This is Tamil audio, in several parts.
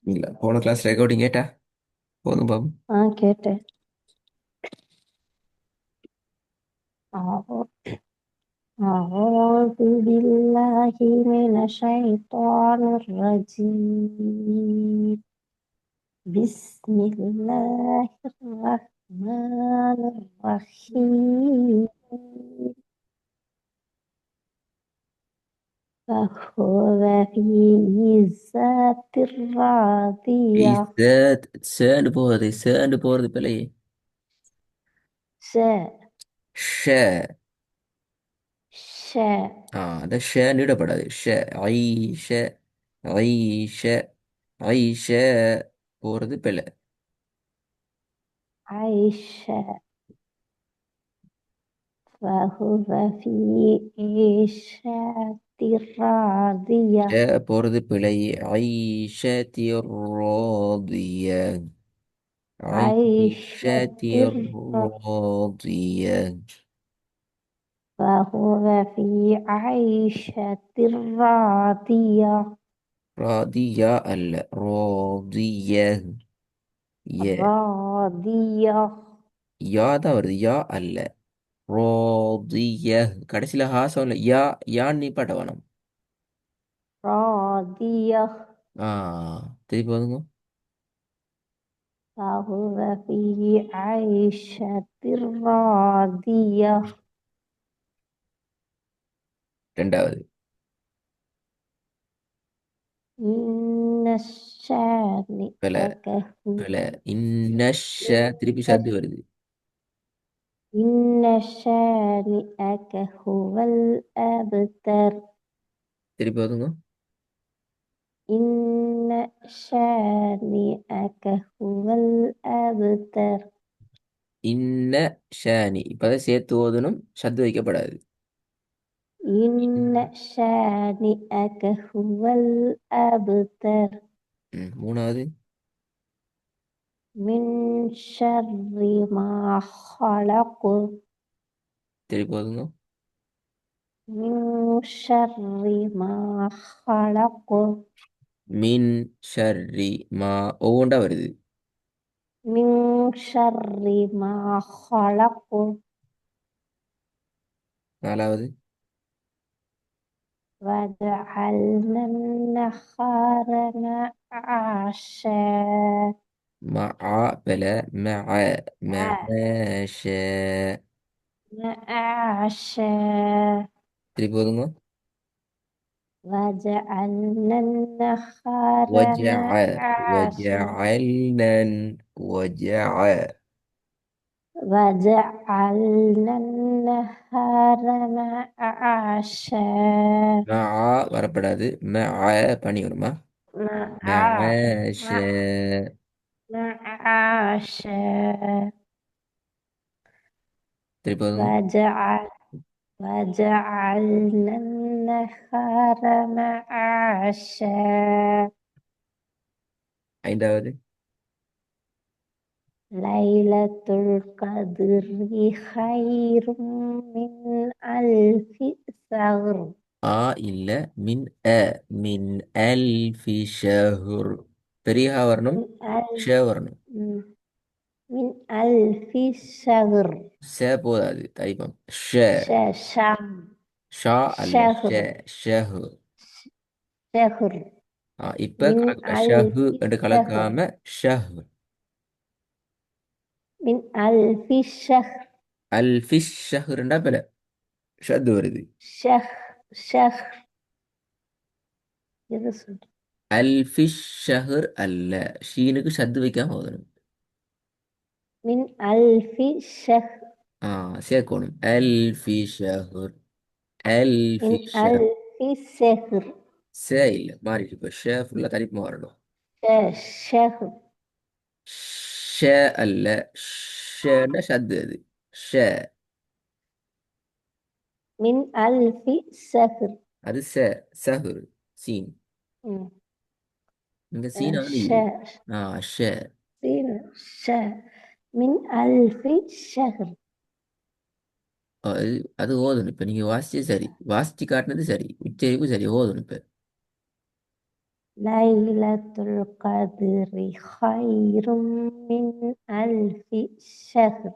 இல்ல போன கிளாஸ் ரெக்கார்டிங் கேட்டா போதும் பாபு. கேட்டேன். أعوذ أعوذ بالله من الشيطان الرجيم. بسم الله الرحمن الرحيم. فهو في عيسى راضية. இசட் சேண்டு போறது பிள்ளையே. ش ஷ. ش அந்த ஷ நீடப்படாது. ஷ. ஐ. ஷ. ஐ. ஷ. ஐ. ஷ போறது பிள்ளை. عيشة. فهو في عيشة ஷ راضية. போறது பிள்ளை. ஐ. ஷ தியோதிய. ஐ. ஷ عيشة தியோதிய. فهو في عيشة راضية. ராதியா அல்ல ரோதிய. ஏ. راضية. யா தான் வருது, யா அல்ல. ரோதிய. கடைசியில ஹாசம் இல்ல, யா. யான் நீ பாட்ட வேணும். راضية. ஆ திருப்பி வந்துங்க. فهو في عيشة راضية. ரெண்டாவது. إن பில. شانئك هو பில. இன்னஷ. திருப்பி சத்து வருது. إن شانئك هو الأبتر. திருப்பி வந்துங்க. إن شانئك هو الأبتر. இன்ன ஷானி இப்பதான் சேர்த்து ஓதணும், சத்து வைக்கப்படாது. إن شانئك هو الأبتر. மூணாவது. من شر ما خلق. திருப்பி ஓதுங்க. من شر ما خلق. மின் ஷர்ரி மா. ஒவ்வொன்றா வருது. من شر ما خلق. நாலாவது. وجعلنا النهار معاشا. مع. بلا مع. معاشا. معاشا. திருப்பி ஓதுங்க. وجعلنا النهار وجع. معاشا. وجعلنا. وجع. وجعلنا النهار معاشا. مع வரப்படாது. مع பனி வருமா. معاشا. معاشا. திருப்பி ஓதுங்க. وجعل وجعلنا النهار معاشا. ஐந்தாவது. ليلة القدر خير من ألف شهر. இல்ல. மின் அ. மின் அல்ஃபி ஷஹுர். பெரியஹா வரணும். من ألف ஷ வரணும். من ألف شهر. ஷ போதாது தைப்பம். ஷ. شام. ஷா அல்ல ஷ. شهر. ஷஹு. شهر. இப்ப من ألف ஷஹு என்று شهر. கலக்காம ஷஹ். من ألف شهر. அல்ஃபிஷ் ஷஹ்ருண்டா பில ஷத்து வருது. شهر. شهر. يرسل. அல்ஃபிஷ் ஷஹர் அல்ல. ஷீனுக்கு ஷத்து வைக்காம ஓதணும். من ألف شهر. சேர்க்கணும். அல்ஃபி ஷஹர். அல்ஃபி من ألف شهر. சே இல்ல மாறிட்டு இப்ப ஷே ஃபுல்லா தனிப்புமா வரணும். شهر. ஷே அல்ல. ஷேன்னா ஷத்து அது. ஷே. من ألف شهر. அது சஹுர். சீன். مم. இங்க சீனா வந்து இது. شهر. ஷே. شهر. من ألف شهر. அது அது ஓதணும். இப்ப நீங்க வாசிச்சே சரி, வாசிச்சு காட்டினது சரி, உச்சரிப்பு சரி, ஓதணும் இப்ப. லைலத்துல் கத்ரி ஹைரும் மின் அல்ஃபி ஷஹர்.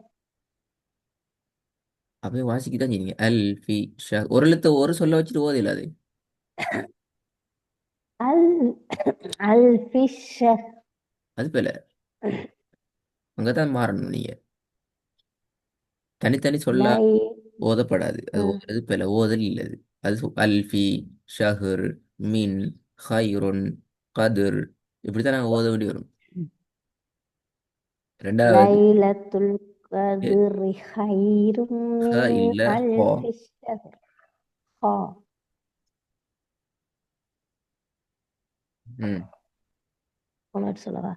அப்படியே வாசிக்க தான் செய்றீங்க. அல் ஃபி ஷஹர். ஒரு எழுத்து ஒரு சொல்ல வச்சுட்டு ஓதையில அது. அல் அல்ஃபி ஷஹர். அது போல அங்கதான் மாறணும் நீங்க. தனித்தனி சொல்ல லை ஓதப்படாது. அது ம், ஓதுறது போல ஓதல் இல்லது. அது அல்ஃபி ஷஹர் மின் ஹைருன் கதிர் இப்படித்தான் நாங்கள் ஓத வேண்டி வரும். ரெண்டாவது லைலத்துல் கத்ரி ஹைரும் ஹ மின் இல்ல ஹா. அல்ஃபி ஷஹர். ஹா. ம். ஒன்று சொல்லவா?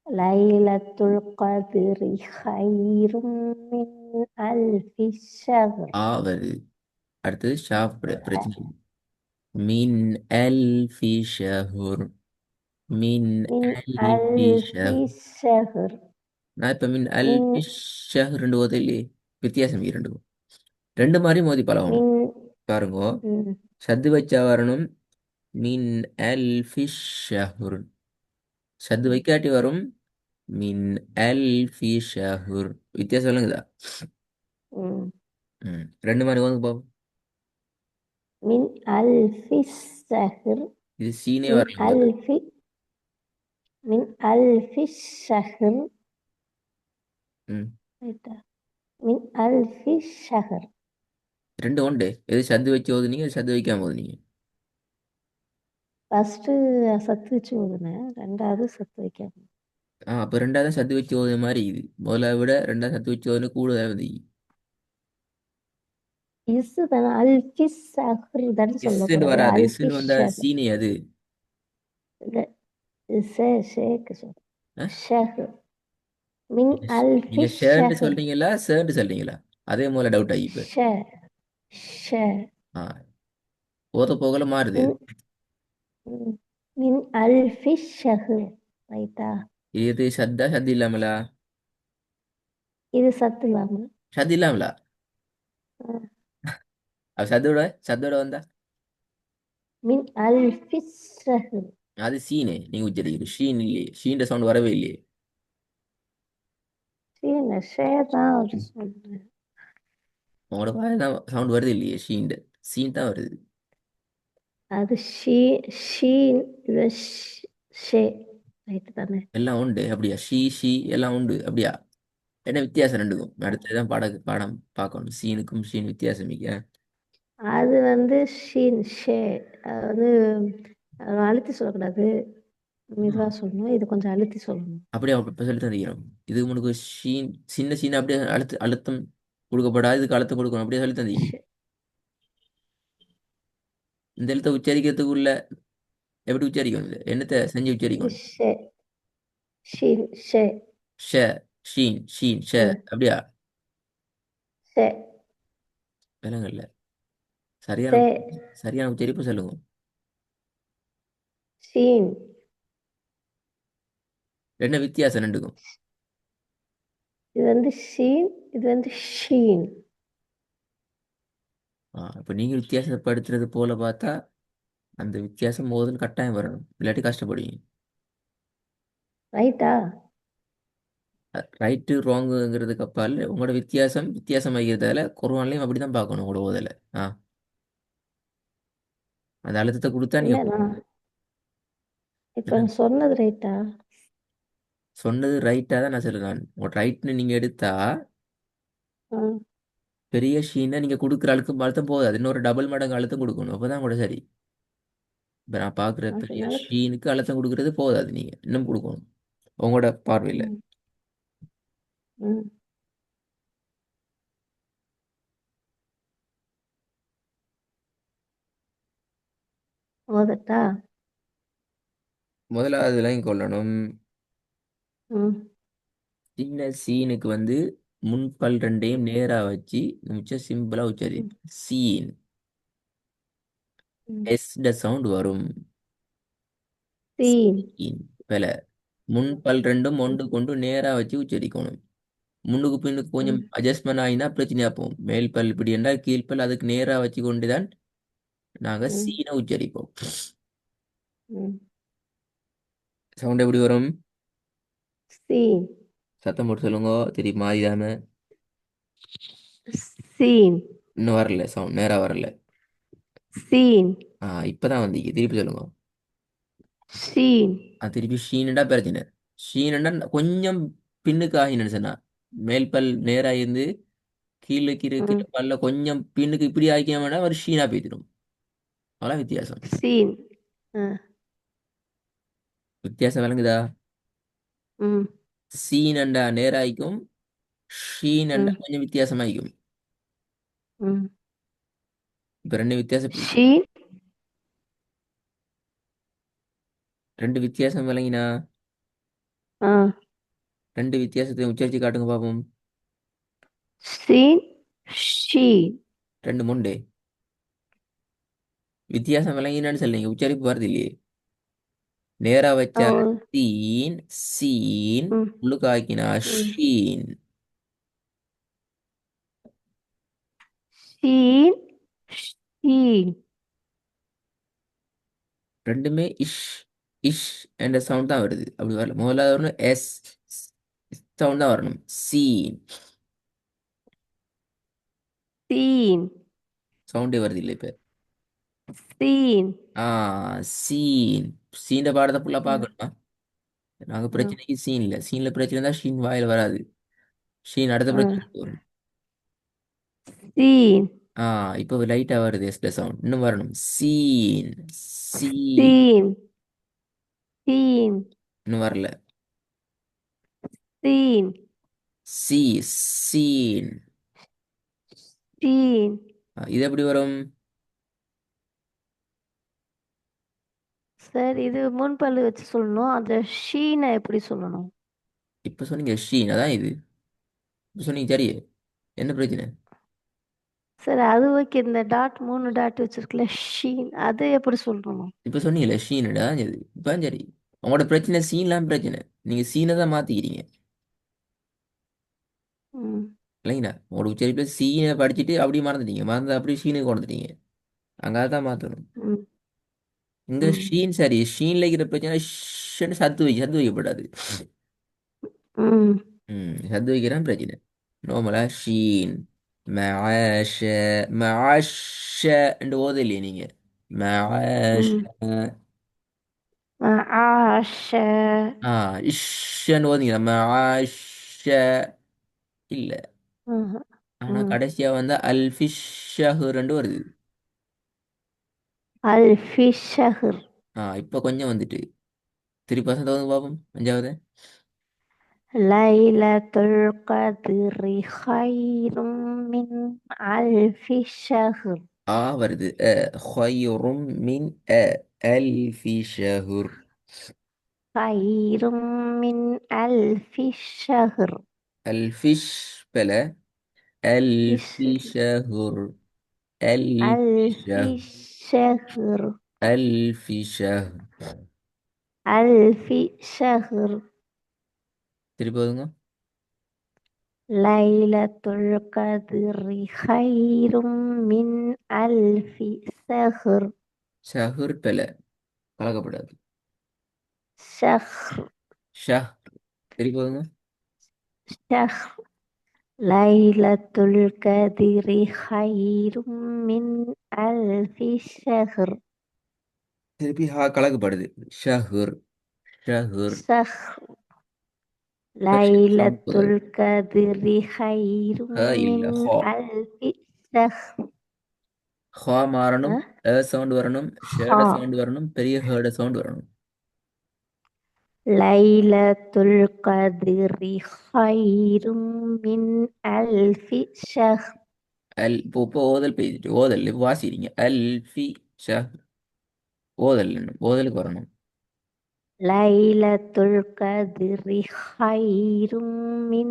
லைலத்துல் கத்ரி ஹைரும் மின் அல்ஃபி ஷஹர். ஆ வருது. அடுத்தது ஷாப் பிரச்சனை இல்லை. மின் அல்ஃபி ஷஹர் மின் மின் அல்ஃபி அல்ஃபி ஷஹர். ஷஹர். நான் இப்ப மின் மின் அல்ஃபி ஷஹர் ரெண்டு ஓத இல்லையே. வித்தியாசம் இரண்டுக்கும். ரெண்டு மாதிரி மோதி பழகணும். மின் பாருங்க. ம், சத்து வச்சா வரணும். மின் அல்ஃபி ஷஹர். சத்து வைக்காட்டி வரும். மின் அல்ஃபி ஷஹர். வித்தியாசம் இல்லைங்களா? ம். ம். ரெண்டு மாதிரி வந்து பாப்போம். மின் அல்ஃபி ஷஹர். இது சீனே மின் வரல முதல்ல. அல்ஃபி மின் அல்ஃபி ஷஹர். ம். ரைட்டா? மின் அல்ஃபி ஷஹர். ரெண்டு உண்டு. எது சத்து வச்சு ஓதுனீங்க எது சத்து வைக்காம ஓதுனீங்க. ஃபஸ்ட்டு சத்து வச்சு ஓதுனேன், ரெண்டாவது சத்து வைக்காம. அப்போ ரெண்டாவது சத்து வச்சு ஓதுன மாதிரி இது முதல்ல விட ரெண்டாவது சத்து வச்சு ஓதுன கூடுதலாக வந்து. இசு தானே, அல்ஃபி ஷஹர் தானே இஸ்ன்னு சொல்லக்கூடாது, வராது. அல்ஃபி இஸ்ன்னு வந்தா ஷஹர். சீனே அது. இல்லை, ஷேக்கு சொல்லு. ஆ? ஷஹர். மின் அல்ஃபி நீங்க ஷேர்ன்னு ஷஹர். சொல்றீங்களா சேர்ன்னு சொல்றீங்களா? அதே மூல டவுட் ஆகி இப்போ. ஷ ஷ ஆ போத போகல மாறுது மின் அது. ம். மின் அல்ஃபி ஷஹர். ரைட்டா? இது சத்தா சத்து இல்லாமலா? இது சத்து இல்லாம. சத்து இல்லாமலா? அஹ், அது சத்தோட சத்தோட வந்தா மின் அல்ஃபி ஷஹர். அது சீனே நீங்க உச்சரிக்கிறது ஷீன் இல்லையே. ஷீன்ற சவுண்ட் வரவே இல்லையே. சீன ஷே தான் அவர் சொல்றேன். உங்களோட வாய் தான் சவுண்ட் வருது இல்லையே. ஷீன் சீன் தான் வருது. அது ஷீன், இது ஷே. ரைட்டு தானே? எல்லாம் உண்டு அப்படியா? ஷீ ஷீ எல்லாம் உண்டு அப்படியா? என்ன வித்தியாசம் ரெண்டுக்கும்? அடுத்ததான் பாடம் பார்க்கணும். சீனுக்கும் ஷீன் வித்தியாசம் மிக்க. அது வந்து ஷீன் ஷே. அது வந்து அழுத்தி சொல்லக்கூடாது, மெதுவாக சொல்லணும். இது கொஞ்சம் அழுத்தி சொல்லணும். அப்படியே இப்போ சொல்லி தந்திக்கிறோம். இது உனக்கு ஷீன் சின்ன சீன் அப்படியே அழுத்தம் கொடுக்கப்படாது. இதுக்கு அழுத்தம் கொடுக்கணும் அப்படியே சொல்லி தந்தீங்க. ஷே. இந்த எழுத்தை உச்சரிக்கிறதுக்குள்ள எப்படி உச்சரிக்கணும்? என்னத்தை செஞ்சு இது உச்சரிக்கணும்? ஷே. ஷீன் ஷே. ஷ ஷீன் ஷீன் ஷ ம். அப்படியா? ஷே. விலங்கல்ல. சரியான ஷே. சரியான உச்சரிப்பு சொல்லுங்க. ஷீன். என்ன வித்தியாசம் ரெண்டுக்கும்? இது வந்து ஷீன், இது வந்து ஷீன். இப்போ நீங்க வித்தியாசப்படுத்துறது போல பார்த்தா அந்த வித்தியாசம் மோதல் கட்டாயம் வரணும். இல்லாட்டி கஷ்டப்படுவீங்க. ரைட்டா? ரைட்டு ராங்குங்கிறதுக்கு அப்பால் உங்களோட வித்தியாசம் வித்தியாசமாகிறதால குர்ஆன்லையும் அப்படி தான் பார்க்கணும் உங்களோட ஓதலை. ஆ அந்த அழுத்தத்தை கொடுத்தா இல்லை, நீங்கள் நான் இப்போ சொன்னது ரைட்டா? சொன்னது ரைட்டாக தான் நான் சொல்லுறேன். உங்களோட ரைட்னு நீங்கள் எடுத்தா ஆ, பெரிய ஷீனை நீங்கள் கொடுக்குற அழுத்தம் போதாது. இன்னொரு டபுள் மடங்கு அழுத்தம் கொடுக்கணும். அப்போ தான் கூட சரி. இப்போ நான் பார்க்குற பெரிய அதனால ஷீனுக்கு அழுத்தம் கொடுக்கறது போதாது. நீங்கள் இன்னும் கொடுக்கணும் உங்களோட பார்வையில். ம், ம். ஓதட்டா? முதலாவது விளங்கி கொள்ளணும். ம், சின்ன சீனுக்கு வந்து முன்பல் ரெண்டையும் நேரா வச்சு மிச்சம் சிம்பிளா உச்சரி. ம், சீன் ம். எஸ் ட சவுண்ட் வரும். சீன். சீன் வேல முன்பல் ரெண்டும் ஒன்று கொண்டு நேரா வச்சு உச்சரிக்கணும். முன்னுக்கு பின்னுக்கு கொஞ்சம் ம், அட்ஜஸ்ட்மெண்ட் ஆகினா பிரச்சனையா போகும். மேல் பல் இப்படி என்றால் கீழ்ப்பல் அதுக்கு நேரா வச்சு கொண்டு தான் நாங்க ம், சீனை உச்சரிப்போம். ம். சவுண்ட் எப்படி வரும்? சீன். சத்தம் போட்டு சொல்லுங்க. திருப்பி மாறிடாம. சீன். இன்னும் வரல, சவுண்ட் நேரா வரல. சீன். இப்பதான் வந்தீங்க, திருப்பி சொல்லுங்க. ஷீன். திருப்பி ஷீனண்டா பிரச்சனை. ஷீனண்டா கொஞ்சம் பின்னுக்கு ஆகினு சொன்னா, மேல் பல் நேரா இருந்து கீழுக்கு இருக்கிற ம். பல்ல கொஞ்சம் பின்னுக்கு இப்படி ஆக்கிய வேண்டாம், ஒரு ஷீனா பேத்திடும். அவ்வளோ வித்தியாசம். சீன். ஆ. வித்தியாசம் விளங்குதா? ம். சீனண்டா நேராய்க்கும், ஷீனண்டா ம். கொஞ்சம் வித்தியாசமாயிக்கும். ம். இப்ப ரெண்டு வித்தியாசம், ஷீன். ரெண்டு வித்தியாசம் விளங்கினா ஆ. ரெண்டு வித்தியாசத்தை உச்சரிச்சு காட்டுங்க பாப்போம். சீன். ஷீன். ரெண்டு முண்டே வித்தியாசம் விளங்கினான்னு சொல்றீங்க, உச்சரிப்பு வருது இல்லையே. நேரா ஓ. வச்சா சீன், சீன். ம். உள்ளுக்காக்கினா ம். ஷீன். ஷீன். ஷீன். ரெண்டுமே இஷ், இஷ் என்ற சவுண்ட் தான் வருது. அப்படி வரல, முதல்ல வரணும் எஸ் சவுண்ட் தான் வரணும். Seen seen. சவுண்டே வருது இல்லை இப்ப. சீன். ஆ சீன். சீண்ட பாடத்தை ஃபுல்லா ஆ. பார்க்கணுமா? நாங்க ஆ. பிரச்சனைக்கு சீன் இல்லை. சீன்ல பிரச்சனை தான் ஷீன் வாயில வராது. ஷீன் அடுத்த ஆ. பிரச்சனை வரும். சீன். ஆ இப்போ லைட்டா வருது எஸ்ல சவுண்ட். இன்னும் வரணும். Seen, seen. சீன். சீன். இன்னும் வரல. சீன். சி, சீன். சீன். இது எப்படி வரும்? சார், இது முன்பல்லு வச்சு சொல்லணும். அந்த ஷீனை எப்படி சொல்லணும்? இப்ப சொன்னீங்க ஷீன், அதான் இது. இப்ப சொன்னீங்க சரி. என்ன பிரச்சனை? சார், அது ஓகே. இந்த டாட் 3 டாட் வச்சிருக்கல ஷீன், அது எப்படி சொல்லணும்? இப்ப சொன்னீங்கல்ல ஷீன், அதான் இது. இப்ப சரி. உங்களோட பிரச்சனை சீன்லாம் பிரச்சனை. நீங்க சீனை தான் மாத்திக்கிறீங்க. ம். இல்லைங்களா? உங்களோட உச்சரிப்புல சீனை படிச்சுட்டு அப்படியே மறந்துட்டீங்க. மறந்து அப்படியே ஷீனுக்கு கொண்டுட்டீங்க. அங்கே தான் மாற்றணும். ம். இங்க ம். ஷீன் சரி. ஷீன்ல இருக்கிற பிரச்சனை ஷன்னு சத்து வைக்கப்படாது. ம். சத்து வைக்கிறான் பிரச்சனை. நோமலா ஷீன். معاش. معاش என்று ஓத இல்லையே நீங்க. معاش. ம். ஆஷ. ஆ இஷ்ன்னு ஓதிங்க. معاش இல்ல. ம். ஆனா ம். கடைசியா வந்து அல்ஃபிஷஹர் வருது. அல்ஃபி ஷஹர். இப்ப கொஞ்சம் வந்துட்டு. 3% வந்து பார்ப்போம் அஞ்சாவது. லைலத்துல் கத்ரி ஹைரும் மின் அல்ஃபி ஷஹர். வருது. خير من ألف شهر. خير من ألف شهر. الفيش بلا. ألف إيش؟ شهر. ألف ألف شهر. شهر. ألف شهر. ألف شهر. திருப்பி போதுங்க. ليلة القدر خير من ألف شهر. ஷஹர் பல கலக்கப்படாது. شهر. ஷஹ். திருப்பி போதுங்க. شهر. ليلة القدر خير من ألف شهر. திருப்பி கலக்கப்படுது. ஷஹர், ஷஹர். شهر. சவுண்ட் ليلة போதாது. القدر خير இல்ல من ألف شهر. மாறணும். أه؟ சவுண்ட் வரணும். ஷேட خاء. சவுண்ட் வரணும். பெரிய ஹேட சவுண்ட் வரணும். ليلة القدر خير من ألف شهر. இப்போ ஓதல் பெய்துட்டு ஓதல் இப்போ வாசிக்கிறீங்க. அல்ஃபி ஷஹ். ஓதலுக்கு வரணும். ليلة القدر خير من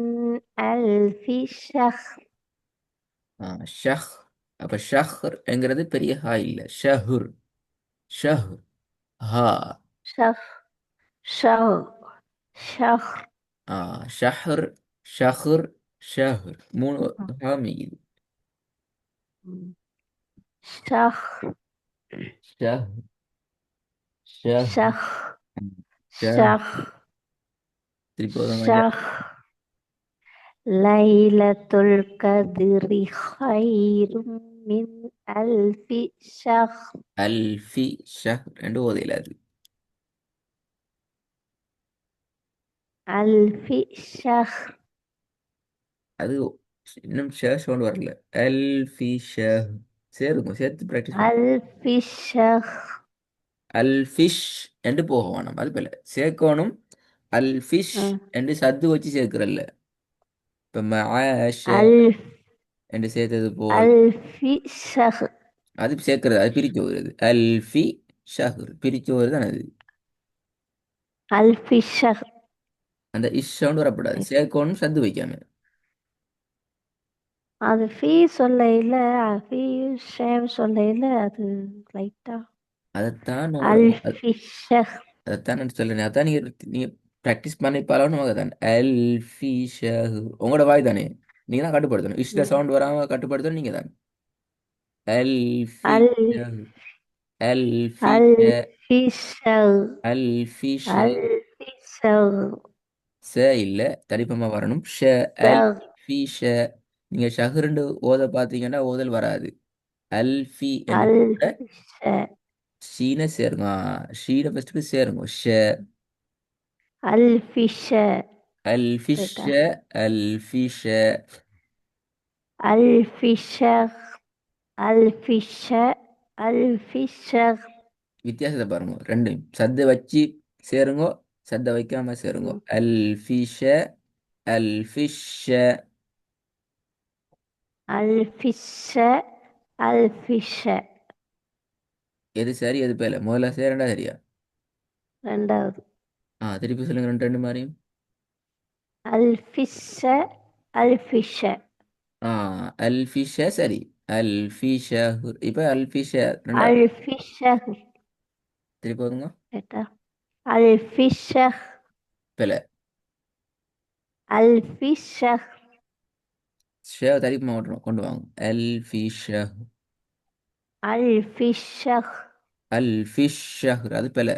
ألف شهر. ஷஹ். அப்ப ஷஹ்ர் என்கிறது பெரிய ஹா இல்ல. ஷஹுர், ஷஹ். ஹா. شهر. شهر. شهر. ஷஹர், ஷஹுர், ஷஹர். மூணு ஹா மீது. شهر. ஷஹ், ஷஹ். شهر. ஷ. ஷஹ் திருப்பி போதும் கொஞ்சம். ஷஹ் லைலத்துல் கத்ரி ஹைரும் மின் அல்ஃபி ஷஹ். அல்ஃபி ஷஹ் ரெண்டு ஓதையில அது. அல்ஃபி ஷஹ். அது இன்னும் ஷேர் சவுண்ட் வரல. அல்ஃபி ஷஹ். சேருங்க, சேர்த்து ப்ராக்டிஸ் பண்ணுங்க. அல்ஃபி ஷஹ். அல்ஃபிஷ் என்று போக வேணும், அது போல சேர்க்கணும். அல்ஃபிஷ் ம். என்று சத்து வச்சு சேர்க்கிறல்ல. இப்போ மஆஷ அல்ஃப் என்று சேர்த்தது போல். அல்ஃபி ஷஹ். அது சேர்க்கிறது, அது பிரிச்சு வருது. அல்ஃபி ஷஹர் பிரிச்சு வருது அது. அல்ஃபி ஷஹ். அந்த இஷ் சவுண்ட் வரக்கூடாது, சேர்க்கணும் சத்து வைக்காம. அது ஃபீ சொல்லையில் ஃபீ ஷேவ் சொல்லையில் அது லைட்டா அதைத்தான் உங்களோட அல்ஃபி ஷஹ். அதைத்தான் நான் சொல்றேன். அதான் நீங்க ப்ராக்டிஸ் பண்ணி பழகணும். தான் அல்ஃபி ஷஹர் உங்களோட வாய் தானே. நீங்க தான் கட்டுப்படுத்தணும். இஷ்ட சவுண்ட் வராம கட்டுப்படுத்தணும் நீங்க தான். அல்ஃபி அல் ஷஹர். அல்ஃபி அல்ஃபி ஷஹ். அல்ஃபி அல்ஃபி ஷஹ். ச இல்ல, தடிப்பமா வரணும். ஷ. அல் ஷஹ். ஃபி ஷ. நீங்க ஷஹ்ருண்டு ஓத பார்த்தீங்கன்னா ஓதல் வராது. அல்ஃபி என்று கூட அல்ஃபி ஷஹ். ஷீன சேருங்க. ஷீன ஃபர்ஸ்ட்டுக்கு சேருங்க. ஷ. அல்ஃபி ஷஹ். அல்ஃபி ரைட்டா? ஷ. அல்ஃபி ஷ. அல்ஃபி ஷஹ். அல்ஃபி ஷஹ். அல்ஃபி ஷஹ். வித்தியாசத்தை பாருங்க ரெண்டையும். சத்தை வச்சு சேருங்க, சத்தை வைக்காம சேருங்க. ம். அல்ஃபி ஷ. அல்ஃபி ஷ. அல்ஃபி ஷஹ். அல்ஃபி ஷஹ். எது சரி எது பேல முதல்ல சேரண்டா சரியா? ரெண்டாவது திருப்பி சொல்லுங்க ரெண்டு ரெண்டு மாதிரியும். அல்ஃபி ஷஹ். அல்ஃபி ஷஹ். ஆ அல்ஃபிஷ சரி. அல்ஃபிஷ. இப்போ அல்ஃபிஷ ரெண்டாவது. அல்ஃபி ஷஹ். திருப்பி வருங்க. ரைட்டா? அல்ஃபி ஷஹ். பில. அல்ஃபி ஷஹ். ஷேவ் தரிப்பு மாவட்டம் கொண்டு வாங்க. அல்ஃபிஷ. அல்ஃபி ஷஹ். அல்ஃபிஷ் அது பில.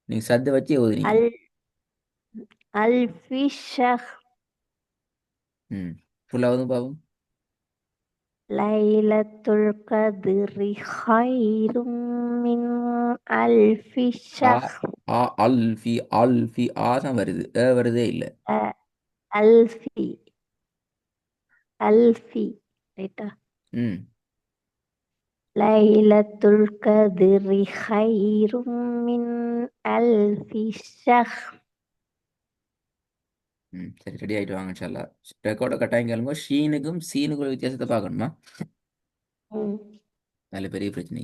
நீங்க சத்தை வச்சு ஓதுறீங்க. அல் அல்ஃபி ஷஹ். ம். ஃபுல்லாவது பாவம். லைலத்துல் கத்ரி ஹைரும் மின் அல்ஃபி ஆ. ஷஹ். அல்ஃபி அல்ஃபி தான் வருது, வருதே இல்லை. அ, அல்ஃபி அல்ஃபி. ரைட்டா? ம். லைலத்துல் கத்ரி ஹைரும் மின் அல்ஃபி ஷஹ். ம் சரி, ரெடி ஆகிட்டு வாங்க இன்ஷா அல்லாஹ். ரெக்கார்டை கட்டாயம் கேளுங்க. ஷீனுக்கும் சீனுக்கும் வித்தியாசத்தை பார்க்கணுமா? ம். நல்ல பெரிய பிரச்சனை.